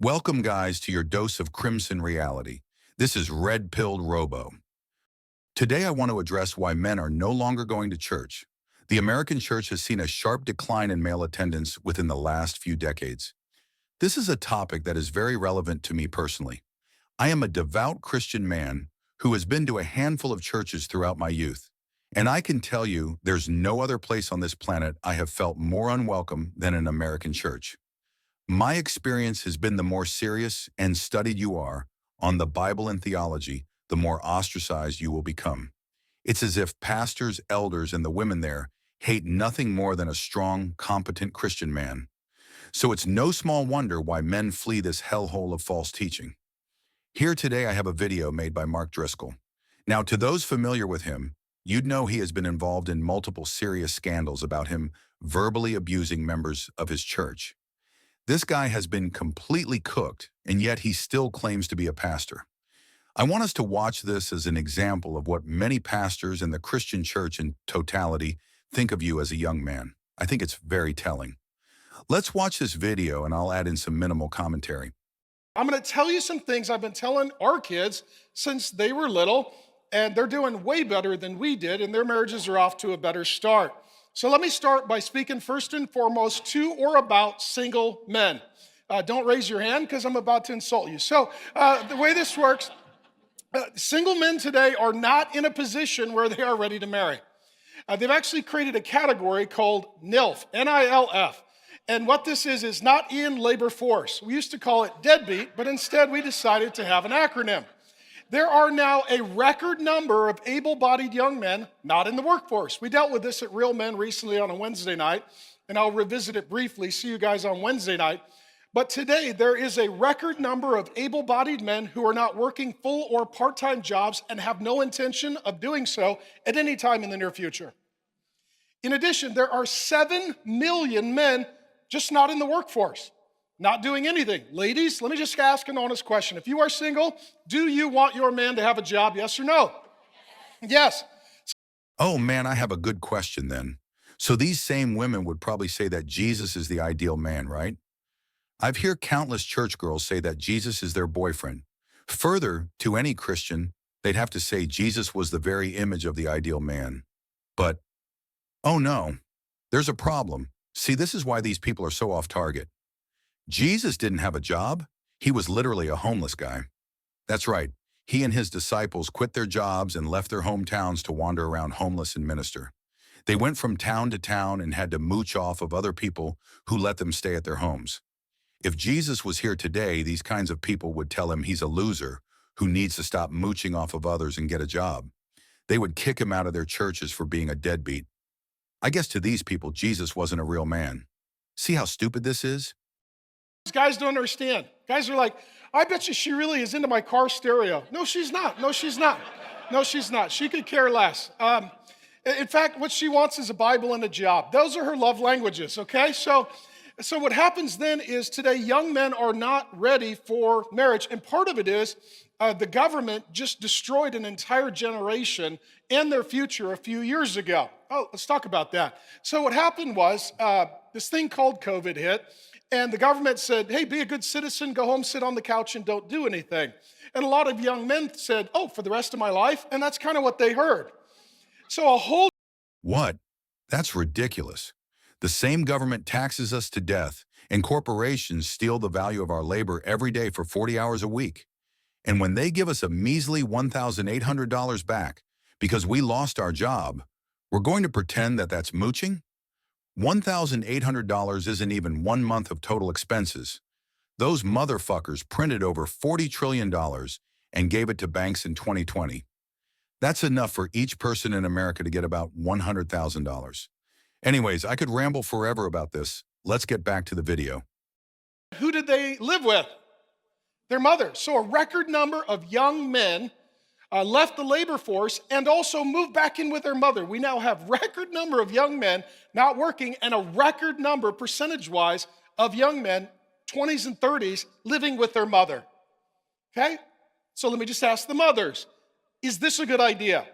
Welcome, guys, to your dose of crimson reality. This is Red Pilled Robo. Today, I want to address why men are no longer going to church. The American church has seen a sharp decline in male attendance within the last few decades. This is a topic that is very relevant to me personally. I am a devout Christian man who has been to a handful of churches throughout my youth. And I can tell you there's no other place on this planet I have felt more unwelcome than an American church. My experience has been the more serious and studied you are on the Bible and theology, the more ostracized you will become. It's as if pastors, elders, and the women there hate nothing more than a strong, competent Christian man. So it's no small wonder why men flee this hellhole of false teaching. Here today I have a video made by Mark Driscoll. Now, to those familiar with him, you'd know he has been involved in multiple serious scandals about him verbally abusing members of his church. This guy has been completely cooked, and yet he still claims to be a pastor. I want us to watch this as an example of what many pastors and the Christian church in totality think of you as a young man. I think it's very telling. Let's watch this video, and I'll add in some minimal commentary. I'm going to tell you some things I've been telling our kids since they were little, and they're doing way better than we did, and their marriages are off to a better start. So let me start by speaking first and foremost to or about single men. Don't raise your hand because I'm about to insult you. So the way this works, single men today are not in a position where they are ready to marry. They've actually created a category called NILF, N-I-L-F. And what this is not in labor force. We used to call it deadbeat, but instead we decided to have an acronym. There are now a record number of able-bodied young men not in the workforce. We dealt with this at Real Men recently on a Wednesday night, and I'll revisit it briefly. See you guys on Wednesday night. But today, there is a record number of able-bodied men who are not working full or part-time jobs and have no intention of doing so at any time in the near future. In addition, there are 7 million men just not in the workforce, not doing anything. Ladies, let me just ask an honest question. If you are single, do you want your man to have a job, yes or no? Yes. Oh man, I have a good question then. So these same women would probably say that Jesus is the ideal man, right? I've heard countless church girls say that Jesus is their boyfriend. Further, to any Christian, they'd have to say Jesus was the very image of the ideal man. But, oh no, there's a problem. See, this is why these people are so off target. Jesus didn't have a job. He was literally a homeless guy. That's right. He and his disciples quit their jobs and left their hometowns to wander around homeless and minister. They went from town to town and had to mooch off of other people who let them stay at their homes. If Jesus was here today, these kinds of people would tell him he's a loser who needs to stop mooching off of others and get a job. They would kick him out of their churches for being a deadbeat. I guess to these people, Jesus wasn't a real man. See how stupid this is? Guys don't understand. Guys are like, I bet you she really is into my car stereo. No, she's not. No, she's not. No, she's not. She could care less. In fact, what she wants is a Bible and a job. Those are her love languages, okay? So what happens then is today young men are not ready for marriage. And part of it is the government just destroyed an entire generation and their future a few years ago. Oh, let's talk about that. So what happened was this thing called COVID hit, and the government said, hey, be a good citizen, go home, sit on the couch, and don't do anything. And a lot of young men said, oh, for the rest of my life? And that's kind of what they heard. So a whole... What? That's ridiculous. The same government taxes us to death, and corporations steal the value of our labor every day for 40 hours a week. And when they give us a measly $1,800 back because we lost our job, we're going to pretend that that's mooching? $1,800 isn't even 1 month of total expenses. Those motherfuckers printed over $40 trillion and gave it to banks in 2020. That's enough for each person in America to get about $100,000. Anyways, I could ramble forever about this. Let's get back to the video. Who did they live with? Their mother. So a record number of young men left the labor force and also moved back in with their mother. We now have record number of young men not working and a record number percentage-wise of young men, 20s and 30s, living with their mother. Okay? So let me just ask the mothers, is this a good idea?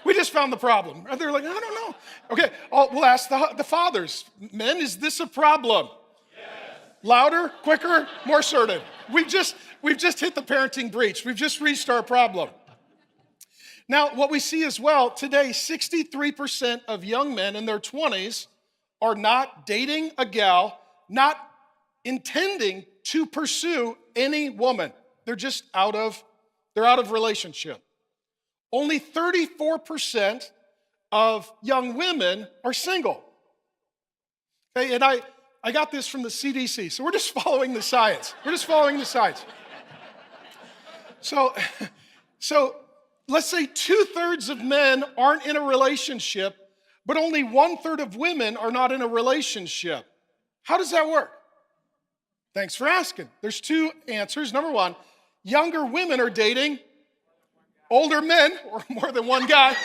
We just found the problem. And they're like, I don't know. Okay, we'll ask the fathers. Men, is this a problem? Louder, quicker, more assertive. We've just hit the parenting breach. We've just reached our problem. Now, what we see as well, today, 63% of young men in their 20s are not dating a gal, not intending to pursue any woman. They're just out of relationship. Only 34% of young women are single. Okay, and I got this from the CDC, so we're just following the science. So let's say 2/3 of men aren't in a relationship, but only 1/3 of women are not in a relationship. How does that work? Thanks for asking. There's two answers. Number one, younger women are dating older men, or more than one guy.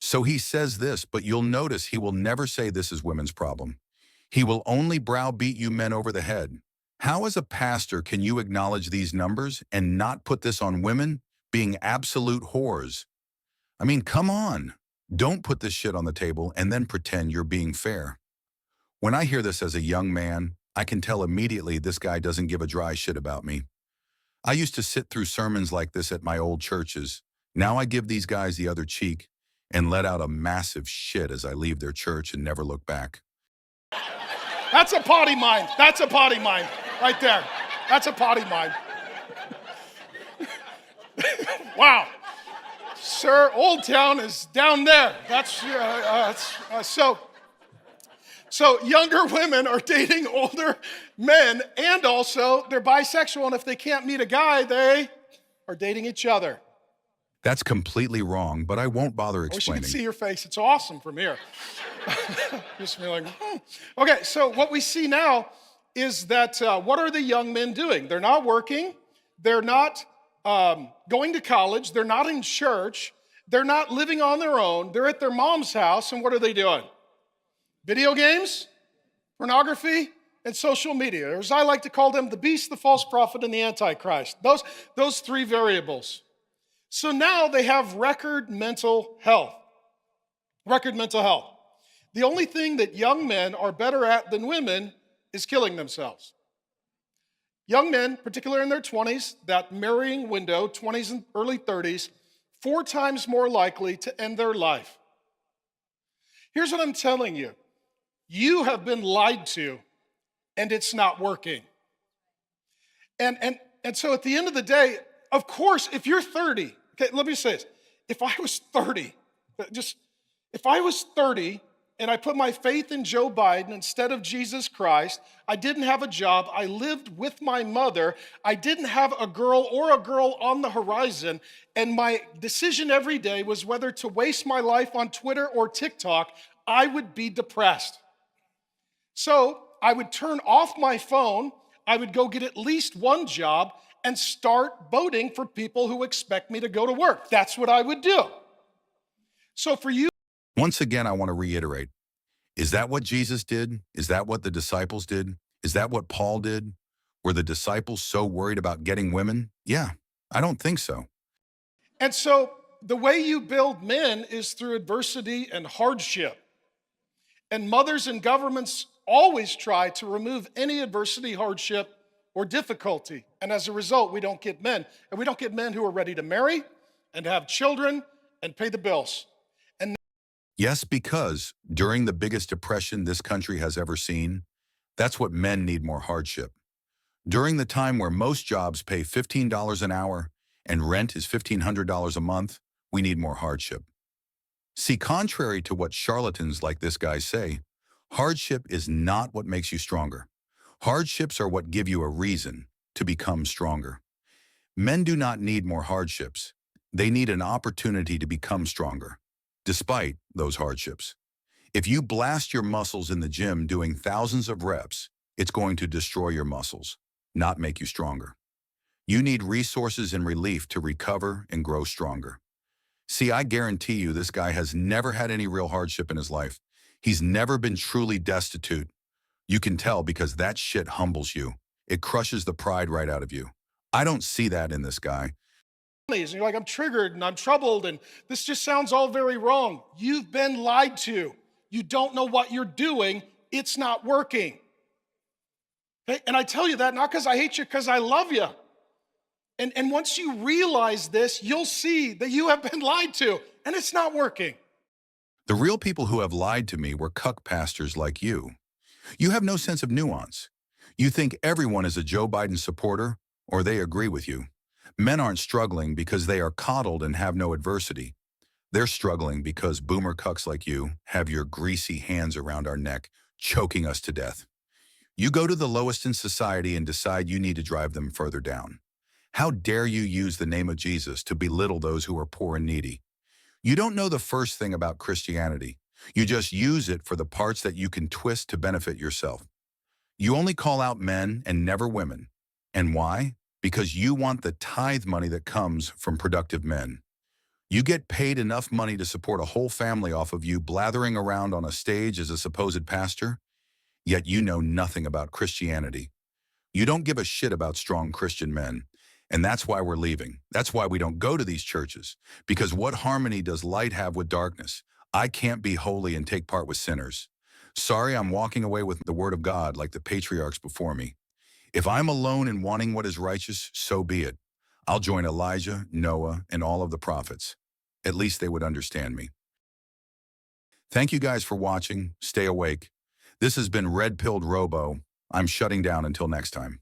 So he says this, but you'll notice he will never say this is women's problem. He will only browbeat you men over the head. How as a pastor can you acknowledge these numbers and not put this on women being absolute whores? I mean, come on. Don't put this shit on the table and then pretend you're being fair. When I hear this as a young man, I can tell immediately this guy doesn't give a dry shit about me. I used to sit through sermons like this at my old churches. Now I give these guys the other cheek and let out a massive shit as I leave their church and never look back. That's a potty mind. Right there. That's a potty mind. Wow. Sir, Old Town is down there. So younger women are dating older men, and also they're bisexual, and if they can't meet a guy, they are dating each other. That's completely wrong, but I won't bother I wish you explaining. could see your face. It's awesome from here. Just be like, Okay, so what we see now is that what are the young men doing? They're not working. They're not going to college. They're not in church. They're not living on their own. They're at their mom's house, and what are they doing? Video games, pornography, and social media. Or as I like to call them, the beast, the false prophet, and the antichrist. Those three variables. So now they have record mental health. The only thing that young men are better at than women is killing themselves. Young men, particularly in their 20s, that marrying window, 20s and early 30s, 4 times more likely to end their life. Here's what I'm telling you. You have been lied to, and it's not working. And so at the end of the day, of course, if you're 30, okay, let me say this. If I was 30 and I put my faith in Joe Biden instead of Jesus Christ, I didn't have a job, I lived with my mother, I didn't have a girl on the horizon, and my decision every day was whether to waste my life on Twitter or TikTok, I would be depressed. So I would turn off my phone, I would go get at least one job, and start voting for people who expect me to go to work. That's what I would do. So for you, Once again, I want to reiterate. Is that what Jesus did? Is that what the disciples did? Is that what Paul did? Were the disciples so worried about getting women? Yeah, I don't think so. and so the way you build men is through adversity and hardship. And mothers and governments always try to remove any adversity, hardship, or difficulty. And as a result, we don't get men. And we don't get men who are ready to marry and have children and pay the bills. Yes, because during the biggest depression this country has ever seen, that's what men need more hardship. During the time where most jobs pay $15 an hour and rent is $1,500 a month, we need more hardship. See, contrary to what charlatans like this guy say, hardship is not what makes you stronger. Hardships are what give you a reason to become stronger. Men do not need more hardships. They need an opportunity to become stronger, despite those hardships. If you blast your muscles in the gym doing thousands of reps, it's going to destroy your muscles, not make you stronger. You need resources and relief to recover and grow stronger. See, I guarantee you this guy has never had any real hardship in his life. He's never been truly destitute. You can tell because that shit humbles you. It crushes the pride right out of you. I don't see that in this guy. And you're like, I'm triggered and I'm troubled, and this just sounds all very wrong. You've been lied to. You don't know what you're doing. It's not working. Okay? And I tell you that not because I hate you, because I love you. And once you realize this, you'll see that you have been lied to and it's not working. The real people who have lied to me were cuck pastors like you. You have no sense of nuance. You think everyone is a Joe Biden supporter, or they agree with you. Men aren't struggling because they are coddled and have no adversity. They're struggling because boomer cucks like you have your greasy hands around our neck, choking us to death. You go to the lowest in society and decide you need to drive them further down. How dare you use the name of Jesus to belittle those who are poor and needy? You don't know the first thing about Christianity. You just use it for the parts that you can twist to benefit yourself. You only call out men and never women. And why? Because you want the tithe money that comes from productive men. You get paid enough money to support a whole family off of you blathering around on a stage as a supposed pastor, yet you know nothing about Christianity. You don't give a shit about strong Christian men. And that's why we're leaving. That's why we don't go to these churches. Because what harmony does light have with darkness? I can't be holy and take part with sinners. Sorry, I'm walking away with the word of God like the patriarchs before me. If I'm alone in wanting what is righteous, so be it. I'll join Elijah, Noah, and all of the prophets. At least they would understand me. Thank you guys for watching. Stay awake. This has been Red Pilled Robo. I'm shutting down until next time.